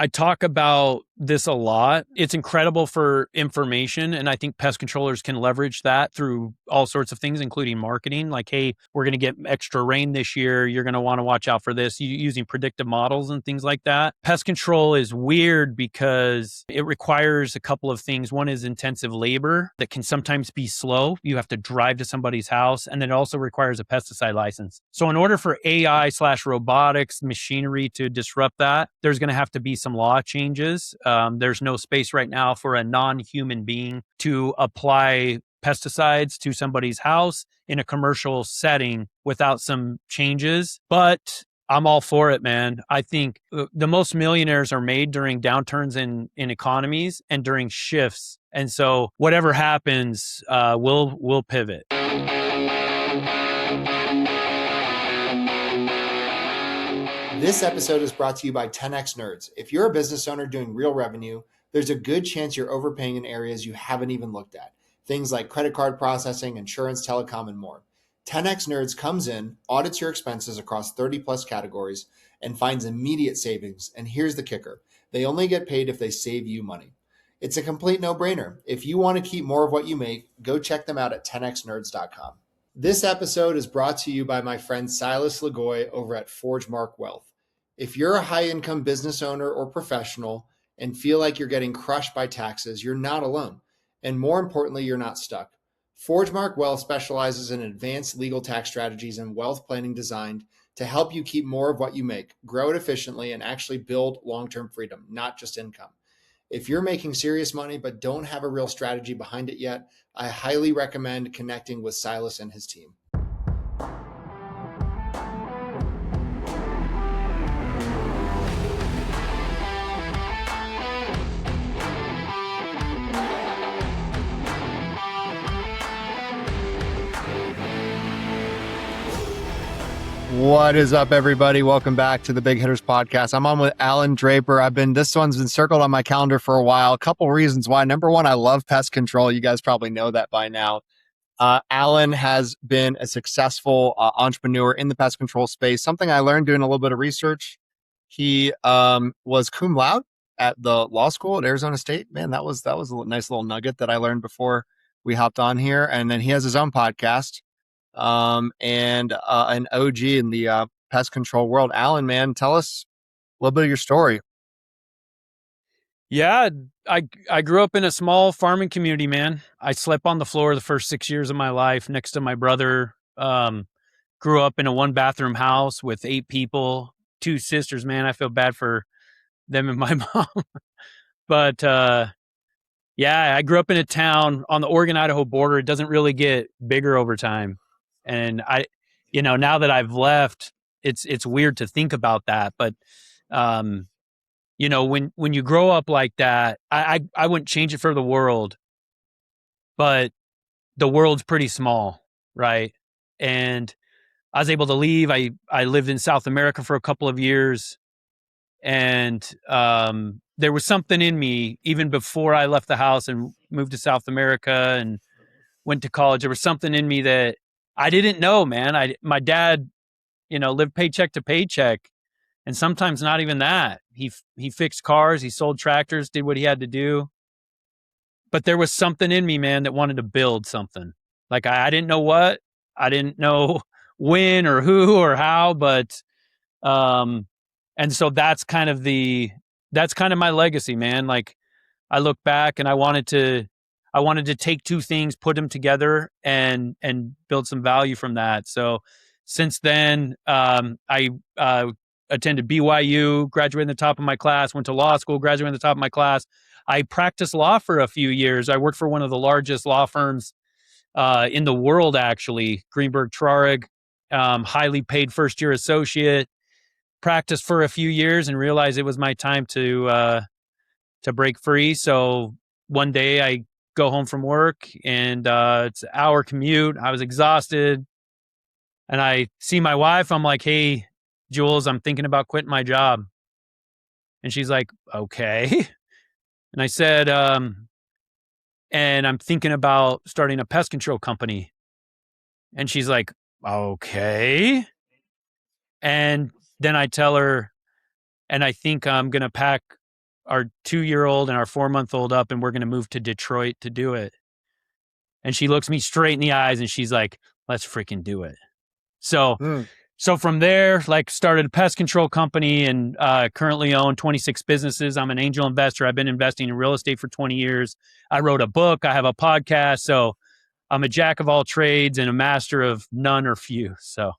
I talk about this a lot. It's incredible for information. And I think pest controllers can leverage that through all sorts of things, including marketing. Like, hey, we're going to get extra rain this year. You're going to want to watch out for this using predictive models and things like that. Pest control is weird because it requires a couple of things. One is intensive labor that can sometimes be slow. You have to drive to somebody's house. And then it also requires a pesticide license. So in order for AI/robotics machinery to disrupt that, there's going to have to be some law changes. There's no space right now for a non-human being to apply pesticides to somebody's house in a commercial setting without some changes. But I'm all for it, man. I think the most millionaires are made during downturns in economies and during shifts. And so whatever happens, we'll pivot. This episode is brought to you by 10X Nerds. If you're a business owner doing real revenue, there's a good chance you're overpaying in areas you haven't even looked at. Things like credit card processing, insurance, telecom, and more. 10X Nerds comes in, audits your expenses across 30 plus categories, and finds immediate savings. And here's the kicker. They only get paid if they save you money. It's a complete no-brainer. If you want to keep more of what you make, go check them out at 10xnerds.com. This episode is brought to you by my friend Silas Lagoy over at ForgeMark Wealth. If you're a high-income business owner or professional and feel like you're getting crushed by taxes, you're not alone. And more importantly, you're not stuck. ForgeMark Wealth specializes in advanced legal tax strategies and wealth planning designed to help you keep more of what you make, grow it efficiently, and actually build long-term freedom, not just income. If you're making serious money but don't have a real strategy behind it yet, I highly recommend connecting with Silas and his team. What is up, everybody? Welcome back to the Big Hitters Podcast. I'm on with Allan Draper. This one's been circled on my calendar for a while. A couple reasons why. Number one, I love pest control. You guys probably know that by now. Allan has been a successful entrepreneur in the pest control space. Something I learned doing a little bit of research. He was cum laude at the law school at Arizona State. Man, that was a nice little nugget that I learned before we hopped on here. And then he has his own podcast. And an OG in the pest control world. Allan, man, tell us a little bit of your story. Yeah, I grew up in a small farming community, man. I slept on the floor the first 6 years of my life next to my brother. Grew up in a 1-bathroom house with 8 people, 2 sisters, man. I feel bad for them and my mom. But yeah, I grew up in a town on the Oregon-Idaho border. It doesn't really get bigger over time. And now that I've left, it's weird to think about that. But, when you grow up like that, I wouldn't change it for the world, but the world's pretty small, right? And I was able to leave. I lived in South America for a couple of years, and there was something in me even before I left the house and moved to South America and went to college. There was something in me that I didn't know, man. My dad, lived paycheck to paycheck, and sometimes not even that. He fixed cars, he sold tractors, did what he had to do. But there was something in me, man, that wanted to build something. Like I didn't know what, I didn't know when or who or how, but and so that's kind of my legacy, man. Like I look back and I wanted to take 2 things, put them together, and build some value from that. So since then, I attended BYU, graduated in the top of my class, went to law school, graduated in the top of my class. I practiced law for a few years. I worked for one of the largest law firms in the world, actually, Greenberg Traurig, highly paid first-year associate. Practiced for a few years and realized it was my time to break free. So one day I go home from work and it's an hour commute. I was exhausted. And I see my wife. I'm like, hey, Jules, I'm thinking about quitting my job. And she's like, okay. And I said, and I'm thinking about starting a pest control company. And she's like, okay. And then I tell her, and I think I'm going to pack our 2-year-old and our 4-month-old up, and we're going to move to Detroit to do it. And she looks me straight in the eyes and she's like, let's freaking do it. So from there, like started a pest control company and currently own 26 businesses. I'm an angel investor. I've been investing in real estate for 20 years. I wrote a book. I have a podcast. So I'm a jack of all trades and a master of none or few. So.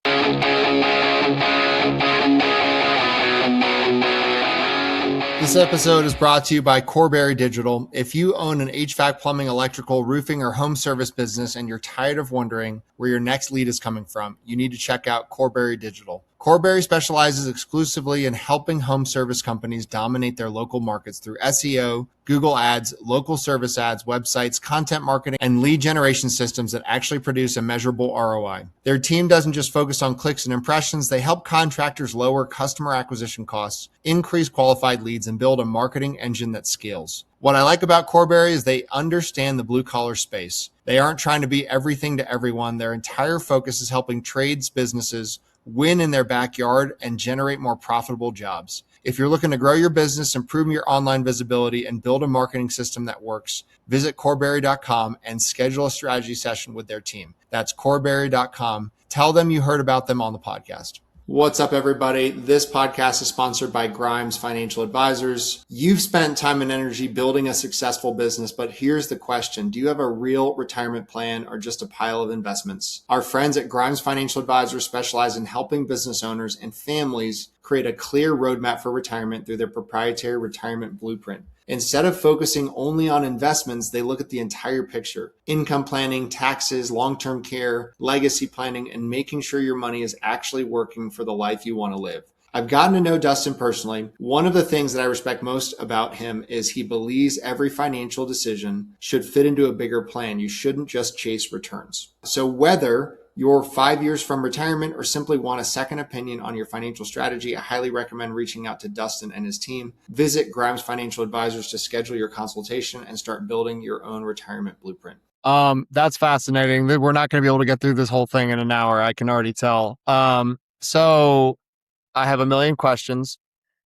This episode is brought to you by Corberry Digital. If you own an HVAC, plumbing, electrical, roofing, or home service business and you're tired of wondering where your next lead is coming from, you need to check out Corberry Digital. Corberry specializes exclusively in helping home service companies dominate their local markets through SEO, Google Ads, local service ads, websites, content marketing, and lead generation systems that actually produce a measurable ROI. Their team doesn't just focus on clicks and impressions. They help contractors lower customer acquisition costs, increase qualified leads, and build a marketing engine that scales. What I like about Corberry is they understand the blue collar space. They aren't trying to be everything to everyone. Their entire focus is helping trades businesses win in their backyard and generate more profitable jobs. If you're looking to grow your business, improve your online visibility, and build a marketing system that works, visit Corberry.com and schedule a strategy session with their team. That's Corberry.com. Tell them you heard about them on the podcast. What's up, everybody? This podcast is sponsored by Grimes Financial Advisors. You've spent time and energy building a successful business, but here's the question. Do you have a real retirement plan or just a pile of investments? Our friends at Grimes Financial Advisors specialize in helping business owners and families create a clear roadmap for retirement through their proprietary retirement blueprint. Instead of focusing only on investments, they look at the entire picture: income planning, taxes, long-term care, legacy planning, and making sure your money is actually working for the life you want to live. I've gotten to know Dustin personally. One of the things that I respect most about him is he believes every financial decision should fit into a bigger plan. You shouldn't just chase returns. So whether you're 5 years from retirement or simply want a second opinion on your financial strategy, I highly recommend reaching out to Dustin and his team. Visit Grimes Financial Advisors to schedule your consultation and start building your own retirement blueprint. That's fascinating. We're not going to be able to get through this whole thing in an hour. I can already tell. So I have a million questions.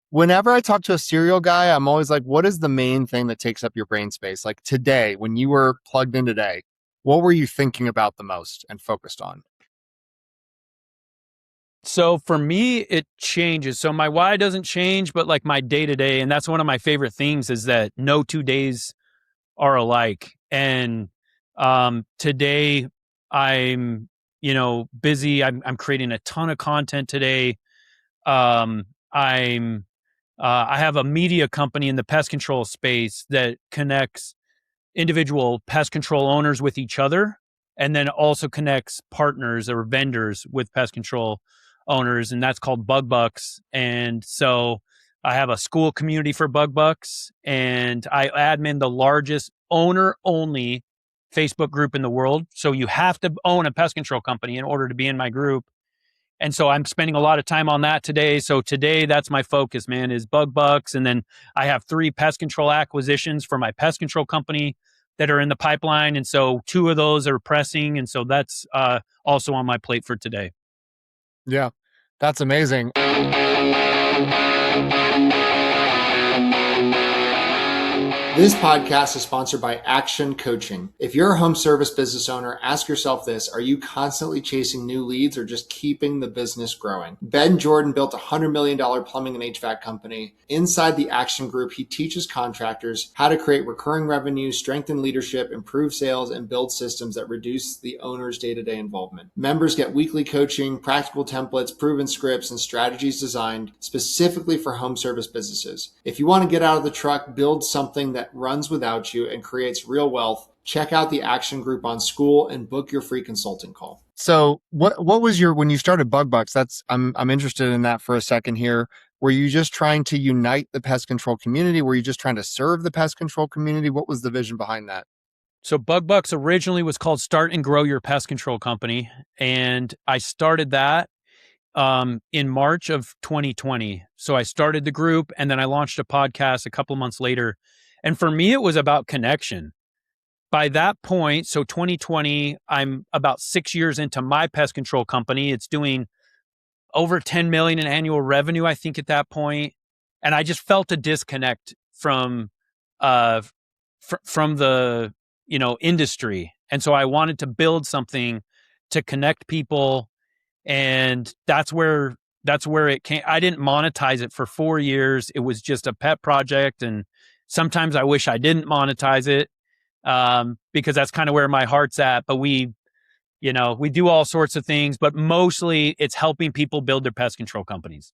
Whenever I talk to a serial guy, I'm always like, what is the main thing that takes up your brain space? Like today, when you were plugged in today, what were you thinking about the most and focused on? So for me, it changes. So my why doesn't change, but like my day to day, and that's one of my favorite things is that no 2 days are alike. And today I'm, busy. I'm creating a ton of content today. I have a media company in the pest control space that connects individual pest control owners with each other, and then also connects partners or vendors with pest control owners, and that's called Bug Bucks. And so I have a school community for Bug Bucks, and I admin the largest owner-only Facebook group in the world. So you have to own a pest control company in order to be in my group. And so I'm spending a lot of time on that today. So today, that's my focus, man, is Bug Bucks. And then I have 3 pest control acquisitions for my pest control company that are in the pipeline. And so 2 of those are pressing. And so that's also on my plate for today. Yeah, that's amazing. This podcast is sponsored by Action Coaching. If you're a home service business owner, ask yourself this: are you constantly chasing new leads or just keeping the business growing? Ben Jordan built a $100 million plumbing and HVAC company. Inside the Action Group, he teaches contractors how to create recurring revenue, strengthen leadership, improve sales, and build systems that reduce the owner's day-to-day involvement. Members get weekly coaching, practical templates, proven scripts, and strategies designed specifically for home service businesses. If you want to get out of the truck, build something that runs without you and creates real wealth, check out the Action Group on School and book your free consulting call. So what was when you started Bug Bucks? I'm interested in that for a second here. Were you just trying to unite the pest control community? Were you just trying to serve the pest control community? What was the vision behind that? So Bug Bucks originally was called Start and Grow Your Pest Control Company. And I started that in March of 2020. So I started the group and then I launched a podcast a couple months later. And for me, it was about connection. By that point, so 2020, I'm about 6 years into my pest control company. It's doing over 10 million in annual revenue, I think, at that point. And I just felt a disconnect uh, from the, industry. And so I wanted to build something to connect people. And that's where it came. I didn't monetize it for 4 years. It was just a pet project. And sometimes I wish I didn't monetize it, because that's kind of where my heart's at. But we do all sorts of things, but mostly it's helping people build their pest control companies.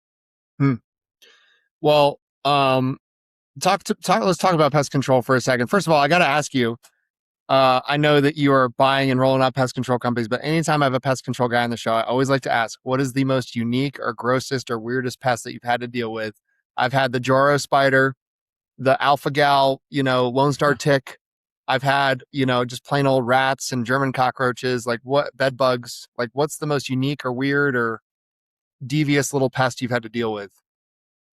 Well, let's talk about pest control for a second. First of all, I got to ask you, I know that you are buying and rolling out pest control companies, but anytime I have a pest control guy on the show, I always like to ask, what is the most unique or grossest or weirdest pest that you've had to deal with? I've had the Joro spider, the alpha gal, Lone Star tick. I've had, just plain old rats and German cockroaches, like what bed bugs, like what's the most unique or weird or devious little pest you've had to deal with?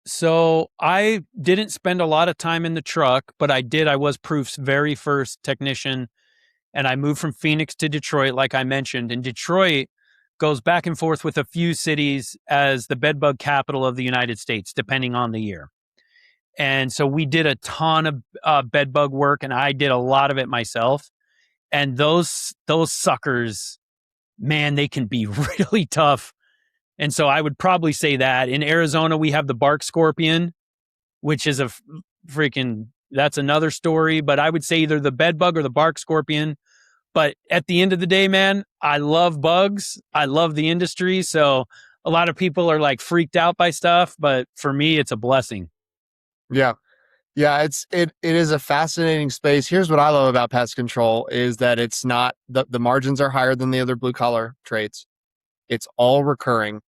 So I didn't spend a lot of time in the truck, but I was Proof's very first technician, and I moved from Phoenix to Detroit, like I mentioned. And Detroit goes back and forth with a few cities as the bedbug capital of the United States, depending on the year. And so we did a ton of bedbug work, and I did a lot of it myself. And those suckers, man, they can be really tough. And so I would probably say that. In Arizona, we have the bark scorpion, which is that's another story. But I would say either the bed bug or the bark scorpion. But at the end of the day, man, I love bugs. I love the industry. So a lot of people are like freaked out by stuff, but for me, it's a blessing. Yeah. Yeah, it is a fascinating space. Here's what I love about pest control is that it's not the margins are higher than the other blue collar trades. It's all recurring.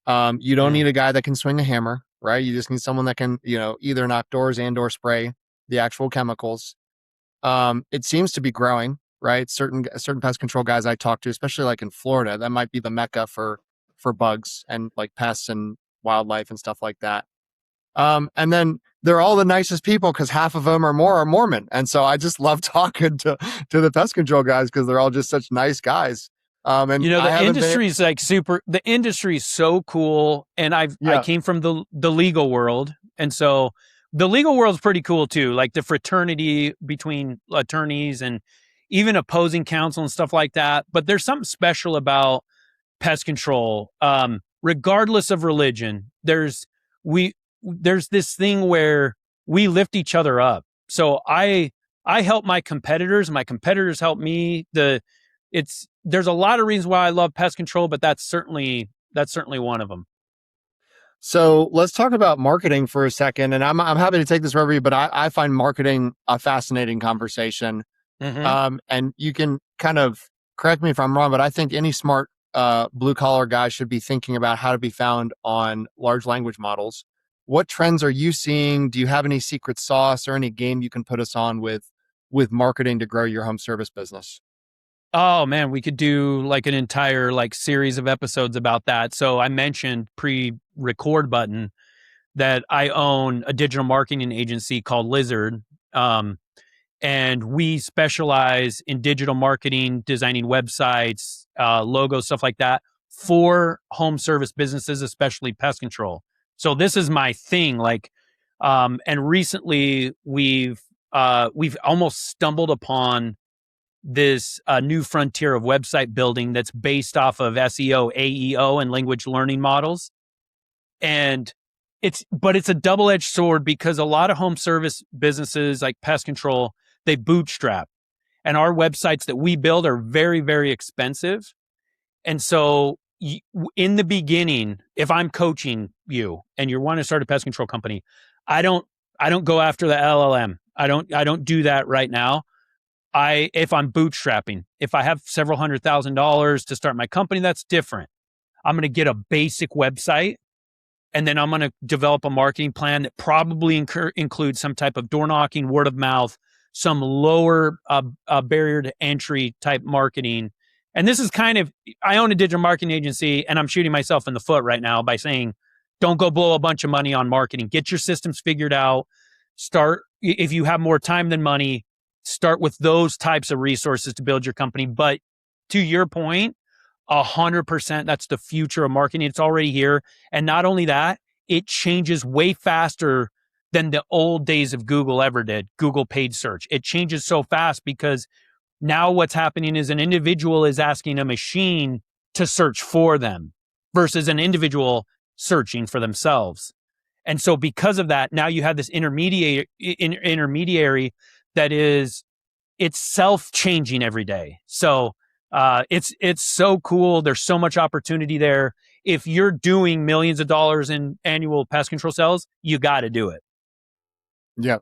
You don't need a guy that can swing a hammer, right? You just need someone that can, either knock doors and/or spray the actual chemicals. It seems to be growing, right? Certain pest control guys I talk to, especially like in Florida, that might be the mecca for bugs and like pests and wildlife and stuff like that. And then they're all the nicest people because half of them or more are Mormon. And so I just love talking to the pest control guys because they're all just such nice guys. And the industry's the industry's so cool. And I came from the legal world. And so the legal world's pretty cool too. Like the fraternity between attorneys and even opposing counsel and stuff like that. But there's something special about pest control. Regardless of religion, there's this thing where we lift each other up. So I help my competitors help me. There's a lot of reasons why I love pest control, but that's certainly one of them. So let's talk about marketing for a second. And I'm happy to take this wherever you, but I find marketing a fascinating conversation. Mm-hmm. And you can kind of correct me if I'm wrong, but I think any smart blue collar guy should be thinking about how to be found on large language models. What trends are you seeing? Do you have any secret sauce or any game you can put us on with marketing to grow your home service business? Oh man, we could do like an entire series of episodes about that. So I mentioned pre-record button that I own a digital marketing agency called Lizard. And we specialize in digital marketing, designing websites, logos, stuff like that for home service businesses, especially pest control. So this is my thing. And recently we've almost stumbled upon this new frontier of website building that's based off of SEO, AEO, and language learning models. And it's a double-edged sword because a lot of home service businesses like pest control, they bootstrap. And our websites that we build are very, very expensive. And so in the beginning, if I'm coaching you and you want to start a pest control company, I don't go after the LLM. I don't do that right now. If I'm bootstrapping, if I have several $100,000 to start my company, that's different. I'm going to get a basic website, and then I'm going to develop a marketing plan that probably includes some type of door knocking, word of mouth, some lower barrier to entry type marketing. And this is I own a digital marketing agency, and I'm shooting myself in the foot right now by saying, don't go blow a bunch of money on marketing. Get your systems figured out. If you have more time than money, start with those types of resources to build your company. But to your point, 100%, that's the future of marketing. It's already here. And not only that, it changes way faster than the old days of Google ever did, Google paid search. It changes so fast because now what's happening is an individual is asking a machine to search for them versus an individual searching for themselves. And so because of that, now you have this intermediary that is, it's self-changing every day. So it's so cool. There's so much opportunity there. If you're doing millions of dollars in annual pest control sales, you got to do it. Yeah.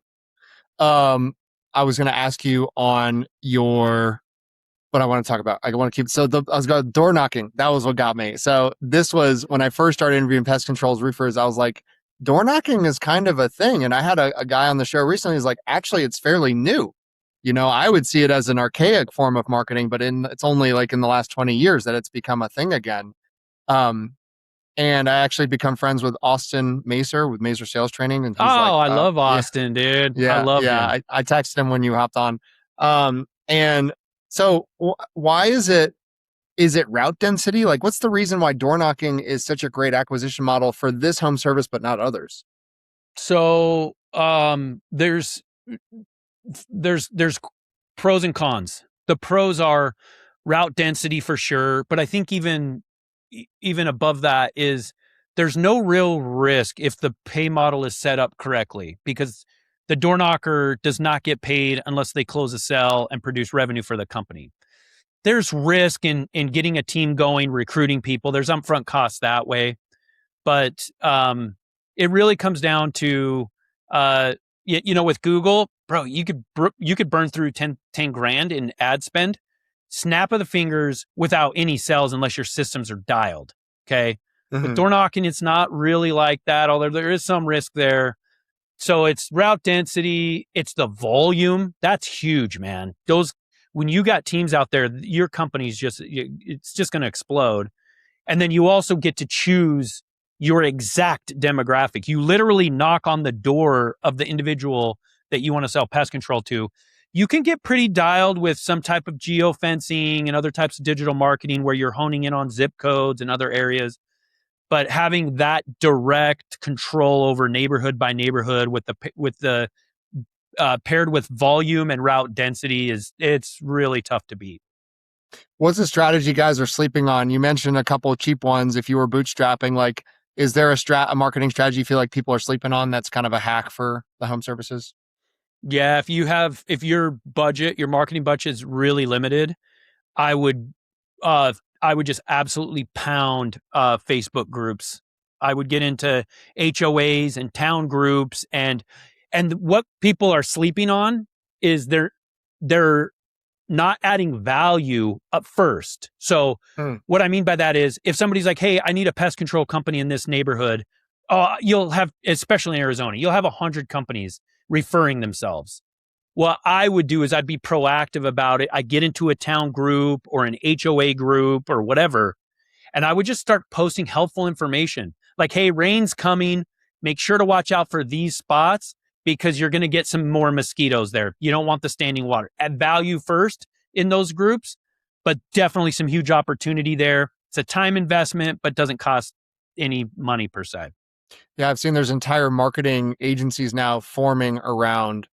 I was going to ask you on what I want to talk about. I want to keep, I was going door knocking. That was what got me. So this was when I first started interviewing pest controls roofers. I was like, door knocking is kind of a thing. And I had a guy on the show recently who's like, actually, it's fairly new. I would see it as an archaic form of marketing, but it's only like in the last 20 years that it's become a thing again. And I actually become friends with Austin Macer with Macer Sales Training. And he's I love Austin, dude. Yeah, I love him. I texted him when you hopped on. And so why is it route density? Like, what's the reason why door knocking is such a great acquisition model for this home service, but not others? So there's pros and cons. The pros are route density for sure, but I think even above that is there's no real risk if the pay model is set up correctly, because the door knocker does not get paid unless they close a sale and produce revenue for the company. There's risk in getting a team going, recruiting people. There's upfront costs that way, but it really comes down to with Google, bro, you could burn through 10 grand in ad spend, snap of the fingers, without any sales unless your systems are dialed. Okay. Mm-hmm. With door knocking, it's not really like that, although there is some risk there. So it's route density, it's the volume. That's huge, man. When you got teams out there, your company's it's just going to explode. And then you also get to choose your exact demographic. You literally knock on the door of the individual that you want to sell pest control to. You can get pretty dialed with some type of geofencing and other types of digital marketing where you're honing in on zip codes and other areas. But having that direct control over neighborhood by neighborhood with the paired with volume and route density it's really tough to beat. What's the strategy guys are sleeping on? You mentioned a couple of cheap ones. If you were bootstrapping, like, is there a marketing strategy you feel like people are sleeping on that's kind of a hack for the home services? Yeah, if your marketing budget is really limited, I would just absolutely pound Facebook groups. I would get into HOAs and town groups, and what people are sleeping on is they're not adding value up first. So what I mean by that is if somebody's like, hey, I need a pest control company in this neighborhood, you'll have, especially in Arizona, you'll have 100 companies referring themselves. What I would do is I'd be proactive about it. I get into a town group or an HOA group or whatever, and I would just start posting helpful information like, hey, rain's coming. Make sure to watch out for these spots because you're going to get some more mosquitoes there. You don't want the standing water. Add value first in those groups, but definitely some huge opportunity there. It's a time investment, but doesn't cost any money per se. Yeah, I've seen there's entire marketing agencies now forming around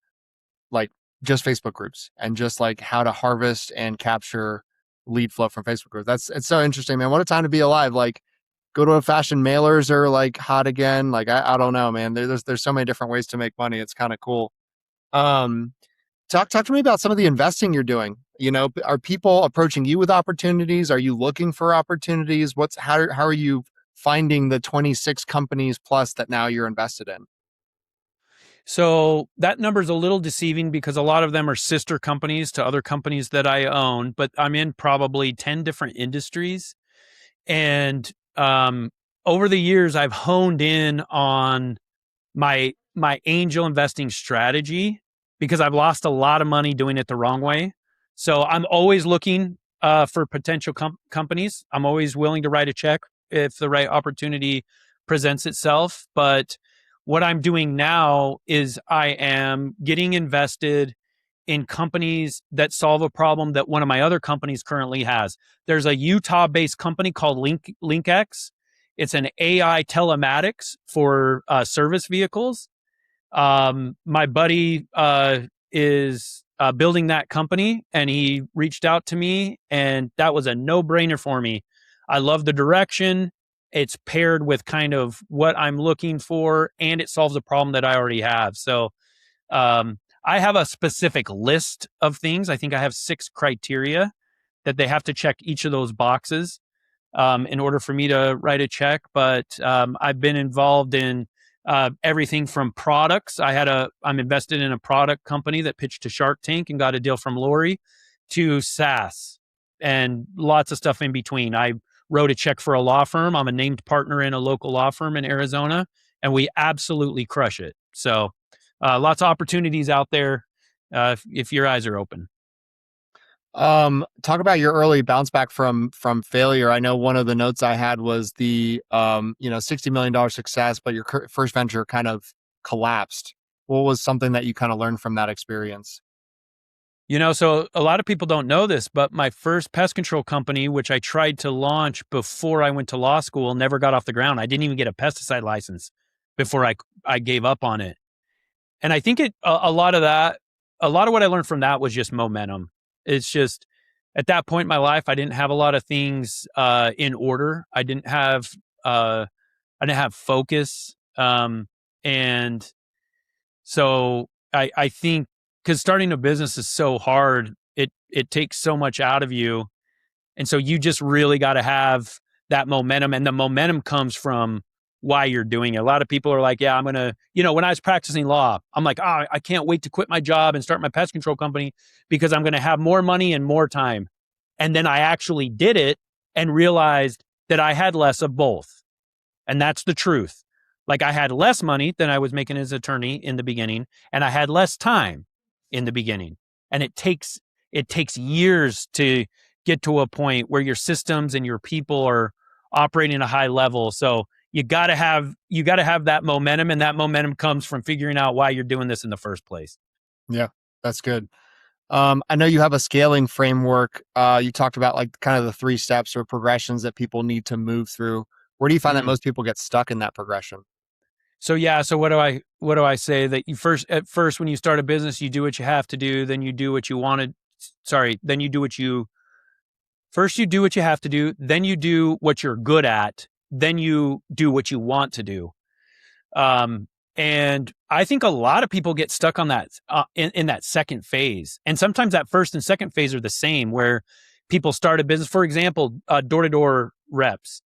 like just Facebook groups and just like how to harvest and capture lead flow from Facebook groups. It's so interesting, man. What a time to be alive. Like, go to a fashion mailers are like hot again. Like, I don't know, man. There's so many different ways to make money. It's kind of cool. Talk to me about some of the investing you're doing. Are people approaching you with opportunities? Are you looking for opportunities? How are you finding the 26 companies plus that now you're invested in? So that number is a little deceiving because a lot of them are sister companies to other companies that I own, but I'm in probably 10 different industries. And over the years, I've honed in on my angel investing strategy because I've lost a lot of money doing it the wrong way. So I'm always looking for potential companies. I'm always willing to write a check if the right opportunity presents itself. But what I'm doing now is I am getting invested in companies that solve a problem that one of my other companies currently has. There's a Utah-based company called LinkX. It's an AI telematics for service vehicles. My buddy is building that company, and he reached out to me, and that was a no-brainer for me. I love the direction. It's paired with kind of what I'm looking for, and it solves a problem that I already have. So I have a specific list of things. I think I have 6 criteria that they have to check each of those boxes in order for me to write a check. But I've been involved in everything from products. I'm invested in a product company that pitched to Shark Tank and got a deal from Lori, to SaaS and lots of stuff in between. I wrote a check for a law firm. I'm a named partner in a local law firm in Arizona, and we absolutely crush it. So lots of opportunities out there if your eyes are open. Talk about your early bounce back from failure. I know one of the notes I had was the $60 million success, but your first venture kind of collapsed. What was something that you kind of learned from that experience? So a lot of people don't know this, but my first pest control company, which I tried to launch before I went to law school, never got off the ground. I didn't even get a pesticide license before I gave up on it. And I think a lot of what I learned from that was just momentum. It's just at that point in my life, I didn't have a lot of things in order. I didn't have focus. And so I think, because starting a business is so hard, it takes so much out of you. And so you just really got to have that momentum. And the momentum comes from why you're doing it. A lot of people are like, yeah, I'm going to, when I was practicing law, I'm like, I can't wait to quit my job and start my pest control company because I'm going to have more money and more time. And then I actually did it and realized that I had less of both. And that's the truth. Like, I had less money than I was making as an attorney in the beginning, and I had less time in the beginning. And it takes years to get to a point where your systems and your people are operating at a high level. So you got to have that momentum, and that momentum comes from figuring out why you're doing this in the first place. Yeah, that's good. I know you have a scaling framework. You talked about like kind of the 3 steps or progressions that people need to move through. Where do you find that most people get stuck in that progression? So what do I say? That at first when you start a business, you do what you have to do, then you do what you wanted. Then you do what you first you do what you have to do, then you do what you're good at, then you do what you want to do. And I think a lot of people get stuck on that in that second phase. And sometimes that first and second phase are the same, where people start a business. For example, door-to-door reps.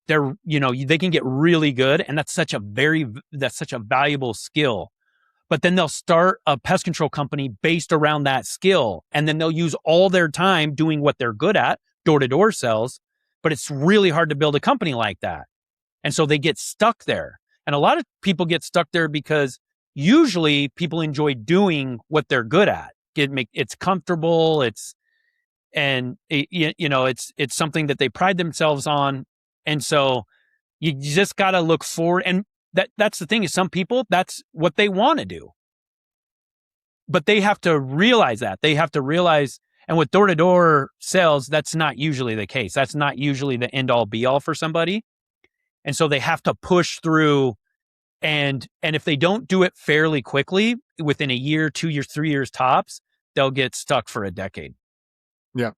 They can get really good, and that's such a valuable skill. But then they'll start a pest control company based around that skill, and then they'll use all their time doing what they're good at, door-to-door sales. But it's really hard to build a company like that. And so they get stuck there. And a lot of people get stuck there because usually people enjoy doing what they're good at. It's comfortable. It's something that they pride themselves on. And so you just got to look forward. And that's the thing, is some people, that's what they want to do. But they have to realize that. And with door-to-door sales, that's not usually the case. That's not usually the end-all be-all for somebody. And so they have to push through. And if they don't do it fairly quickly, within a year, 2 years, 3 years tops, they'll get stuck for a decade. Yeah.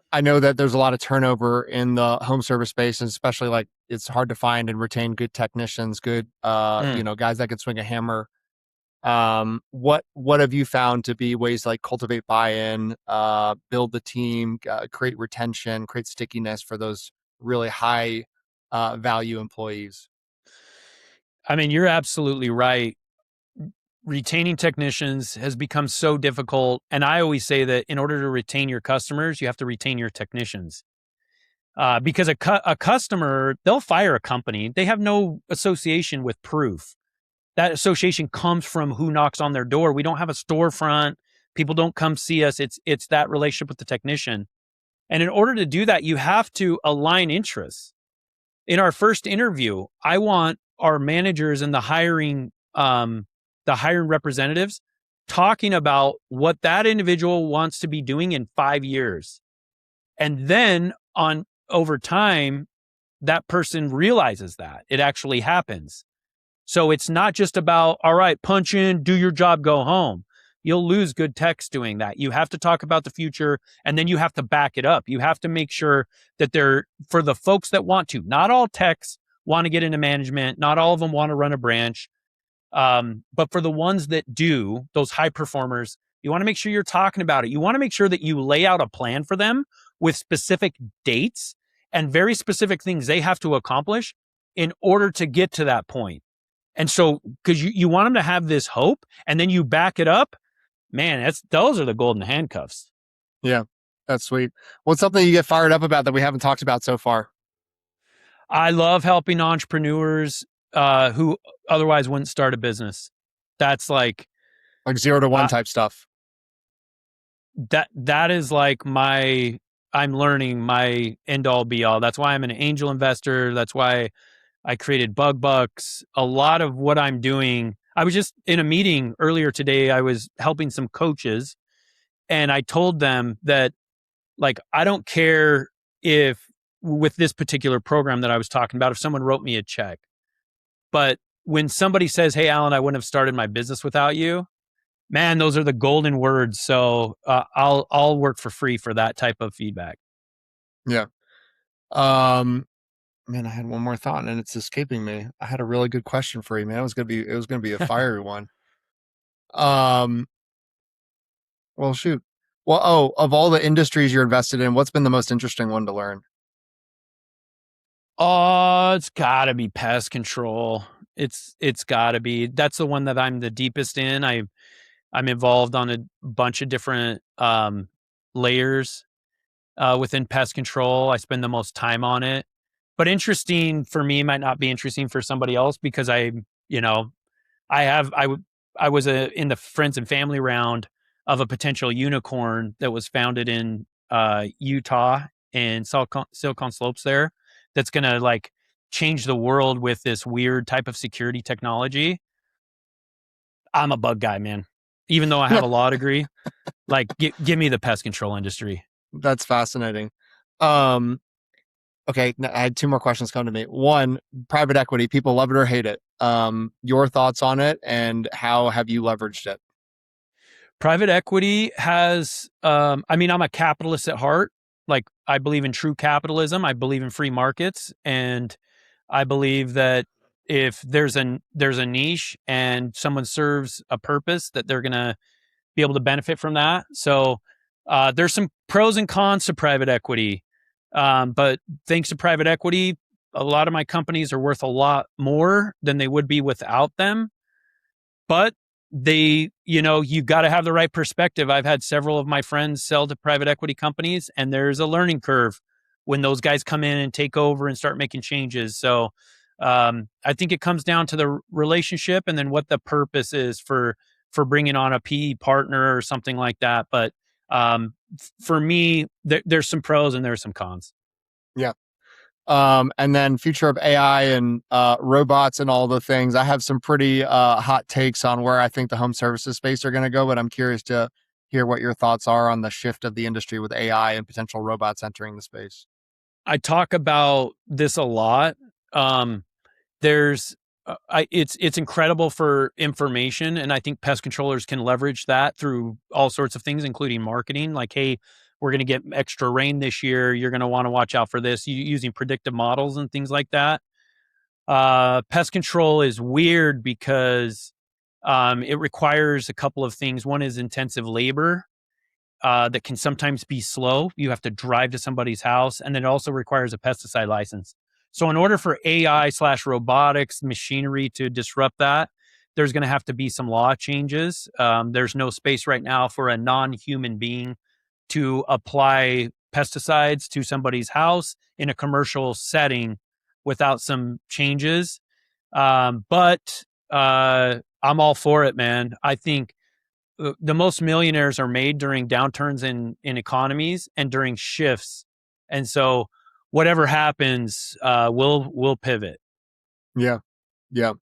I know that there's a lot of turnover in the home service space, and especially like it's hard to find and retain good technicians, good, guys that can swing a hammer. What have you found to be ways to like cultivate buy-in, build the team, create retention, create stickiness for those really high value employees? I mean, you're absolutely right. Retaining technicians has become so difficult. And I always say that in order to retain your customers, you have to retain your technicians. Because a customer, they'll fire a company. They have no association with proof. That association comes from who knocks on their door. We don't have a storefront. People don't come see us. It's that relationship with the technician. And in order to do that, you have to align interests. In our first interview, I want our managers and the hiring representatives talking about what that individual wants to be doing in 5 years. And then over time, that person realizes that it actually happens. So it's not just about, all right, punch in, do your job, go home. You'll lose good techs doing that. You have to talk about the future, and then you have to back it up. You have to make sure that they're, for the folks that want to, not all techs want to get into management. Not all of them want to run a branch. But for the ones that do, those high performers, you want to make sure you're talking about it. You want to make sure that you lay out a plan for them with specific dates and very specific things they have to accomplish in order to get to that point. And so, because you want them to have this hope, and then you back it up, man, those are the golden handcuffs. Yeah, that's sweet. What's something you get fired up about that we haven't talked about so far? I love helping entrepreneurs who otherwise wouldn't start a business. That's like 0 to 1 type stuff. That is like I'm learning my end all be all. That's why I'm an angel investor. That's why I created Bug Bucks. A lot of what I'm doing, I was just in a meeting earlier today. I was helping some coaches, and I told them that, like, I don't care if with this particular program that I was talking about, if someone wrote me a check, but when somebody says, "Hey, Allan, I wouldn't have started my business without you," man, those are the golden words. So I'll work for free for that type of feedback. Yeah. Man, I had one more thought and it's escaping me. I had a really good question for you, man. It was gonna be a fiery one. Well, shoot. Well, of all the industries you're invested in, what's been the most interesting one to learn? Oh, it's gotta be pest control. It's gotta be. That's the one that I'm the deepest in. I'm involved on a bunch of different layers within pest control. I spend the most time on it. But interesting for me might not be interesting for somebody else, because you know, I was in the friends and family round of a potential unicorn that was founded in Utah and Silicon Slopes there. That's gonna like change the world with this weird type of security technology. I'm a bug guy, man. Even though I have a law degree, like give me the pest control industry. That's fascinating. Okay, I had 2 more questions come to me. One, private equity, people love it or hate it. Your thoughts on it, and how have you leveraged it? Private equity has, I mean, I'm a capitalist at heart. Like, I believe in true capitalism. I believe in free markets. And I believe that if there's a niche and someone serves a purpose, that they're going to be able to benefit from that. So there's some pros and cons to private equity. But thanks to private equity, a lot of my companies are worth a lot more than they would be without them. But you got to have the right perspective. I've had several of my friends sell to private equity companies, and there's a learning curve when those guys come in and take over and start making changes. So I think it comes down to the relationship and then what the purpose is for bringing on a PE partner or something like that. But for me, there's some pros and there's some cons. Yeah. And then future of AI and robots and all the things. I have some pretty hot takes on where I think the home services space are going to go, but I'm curious to hear what your thoughts are on the shift of the industry with AI and potential robots entering the space. I talk about this a lot. It's incredible for information, and I think pest controllers can leverage that through all sorts of things, including marketing. Like, hey, we're going to get extra rain this year. You're going to want to watch out for this, using predictive models and things like that. Pest control is weird because it requires a couple of things. One is intensive labor that can sometimes be slow. You have to drive to somebody's house, and it also requires a pesticide license. So in order for AI/robotics machinery to disrupt that, there's going to have to be some law changes. There's no space right now for a non-human being to apply pesticides to somebody's house in a commercial setting without some changes. But I'm all for it, man. I think the most millionaires are made during downturns in economies and during shifts. And so whatever happens, we'll pivot. Yeah. Yeah.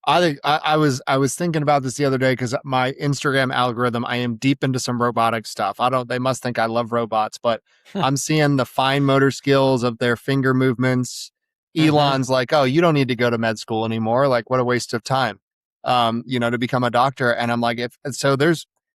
I think I was thinking about this the other day because my Instagram algorithm, I am deep into some robotic stuff. They must think I love robots, but I'm seeing the fine motor skills of their finger movements Elon's like, oh, you don't need to go to med school anymore. Like, what a waste of time, to become a doctor. And I'm like,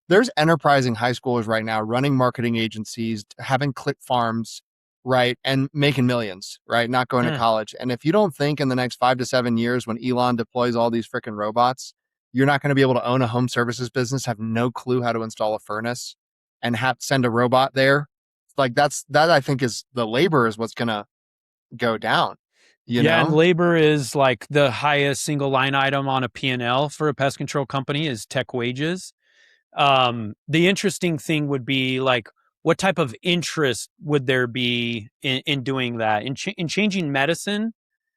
there's enterprising high schoolers right now running marketing agencies, having click farms, right, and making millions, right, not going to college. And if you don't think in the next 5 to 7 years, when Elon deploys all these freaking robots, you're not going to be able to own a home services business, have no clue how to install a furnace, and have send a robot there. Like that I think is the labor is what's going to go down. And labor is like the highest single line item on a P&L for a pest control company is tech wages. The interesting thing would be like, what type of interest would there be in doing that, in changing medicine?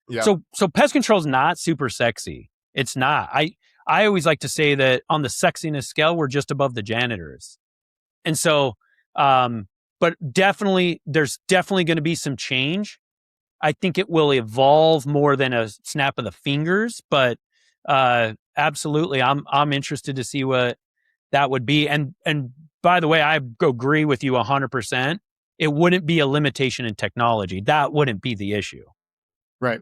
Yeah. So pest control is not super sexy. It's not. I always like to say that on the sexiness scale, we're just above the janitors. And so, but definitely, there's definitely going to be some change. I think it will evolve more than a snap of the fingers, but absolutely, I'm interested to see what that would be. And by the way, I agree with you 100%. It wouldn't be a limitation in technology. That wouldn't be the issue. Right.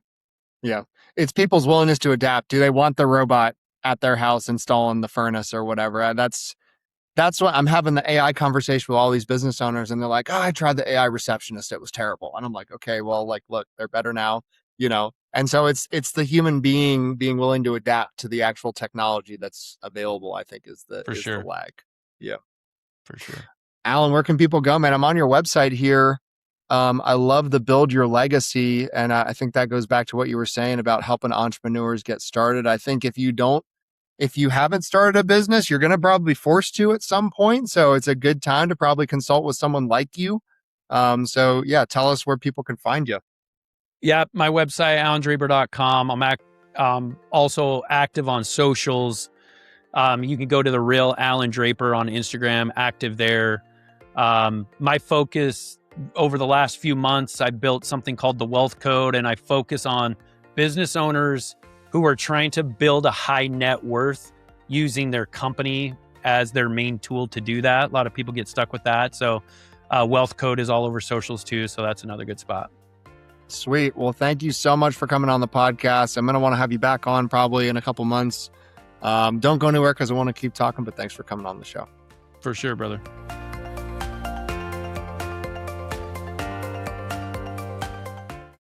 Yeah. It's people's willingness to adapt. Do they want the robot at their house installing the furnace or whatever? That's what I'm having the AI conversation with all these business owners, and they're like, oh, I tried the AI receptionist. It was terrible. And I'm like, okay, well, like, look, they're better now, And so it's the human being willing to adapt to the actual technology that's available, I think is the lag. Yeah. For sure. Allan, where can people go, man? I'm on your website here. I love the build your legacy. And I think that goes back to what you were saying about helping entrepreneurs get started. I think if you haven't started a business, you're going to probably be forced to at some point. So it's a good time to probably consult with someone like you. So yeah, tell us where people can find you. Yeah, my website, allandraper.com. I'm also active on socials. You can go to the real Allan Draper on Instagram, active there. My focus over the last few months, I built something called the Wealth Code, and I focus on business owners who are trying to build a high net worth using their company as their main tool to do that. A lot of people get stuck with that. So Wealth Code is all over socials too. So that's another good spot. Sweet. Well, thank you so much for coming on the podcast. I'm going to want to have you back on probably in a couple months. Don't go anywhere because I want to keep talking, but thanks for coming on the show. For sure, brother.